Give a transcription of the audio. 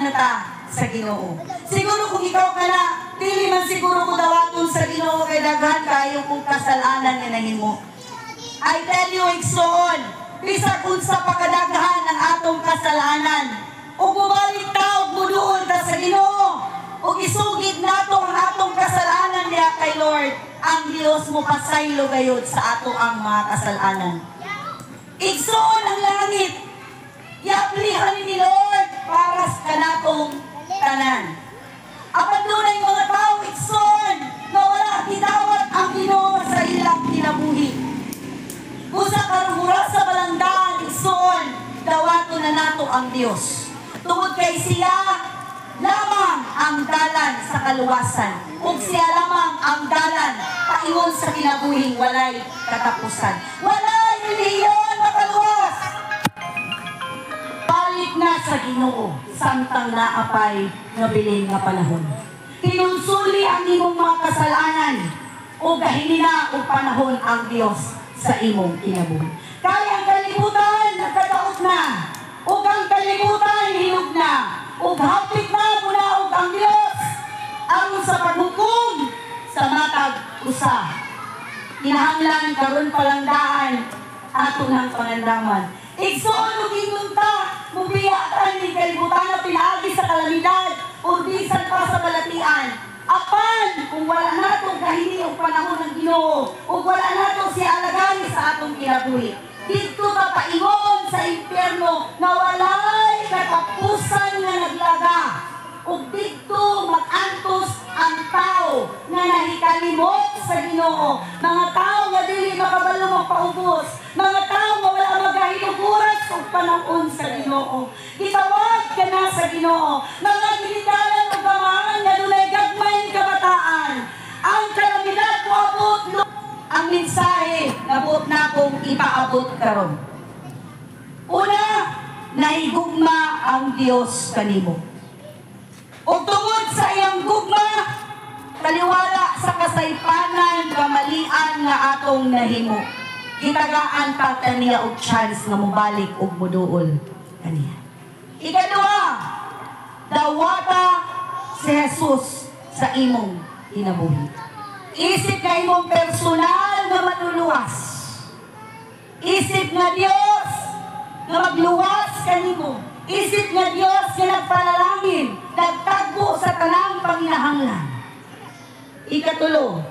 na ta sa Ginoo. Siguro kung ikaw ka na, dili man siguro ko dawaton sa Ginoo kay daghan kayo kung kasalanan nga nahimo. I tell you, igsoon, bisag unsa pa kadaghan ang atong kasalanan, ug mubalik ta ug muduol ta sa Ginoo, ug isugid nato ang atong kasalanan diha kay Lord, ang Dios mo pasaylo gayud sa ato ang mga kasalanan. Igsoon ang langit, yaplihan ni Lord para sa kanatong tanan. Apan dunay mga tao igsoon na wala gidawat ang Ginoo sa ilang kinabuhi. Usa karong oras sa balangdaan igsoon, dawaton na nato ang Dios. Tungod kay siya lamang ang dalan sa kaluwasan, ug siya lamang ang dalan paingon sa kinabuhing walay katapusan. Walay relihiyon makaluwas. Balik na sa Ginoo, samtang naapay nga bilin nga panahon. Tinunsuli ang imong mga kasalanan, ug gahinina ug panahon ang Dios sa imong kinabuhi. Kaya ang kalibutan nagkadaot na, ug ang kalibutan hinog na, ug hapit na munaog ang Dios aron sa paghukom sa matag usa. Kinahanglan karon palangdaan aton ang pangandaman. Igsoon ug inunta, mubiyatan ni kalibutan na pinaagi sa kalamidad o bisan pa sa balatian. Apan, kung wala nato kahini o panahon ng Ginoo, o wala nato siya alagani sa atong kinabuhi, dito ka paingon sa impyerno na walay katapusan nga naglaga, o dito mag-antos ang tao nga nahikalimot sa Ginoo, mga tao nga dili makabalo magpaubos, mga tao nga wala magahilog oras o panahon sa Ginoo. Gitawag ka na sa Ginoo, mga ginidalan o gamaan nga dunay gagmay kabataan. Ang kalamidad mo abot ang mensahe na buot na kong ipaabot karon. Una, nahigugma ang Dios kanimo. O tungod sa iyang gugma, taliwala sa kasaypanan, kamalian nga atong nahimo. Gitagaan pa kaniya og chance nga mobalik og muduol kaniya. Ikaduha, dawata si Jesus sa imong kinabuhi. Isip nga imong personal nga manuluwas. Isip nga Dios nga magluwas kanimo. Isip nga Dios nga nagpanalangin, nagtagbo sa tanang panginahanglan. Ikatulo,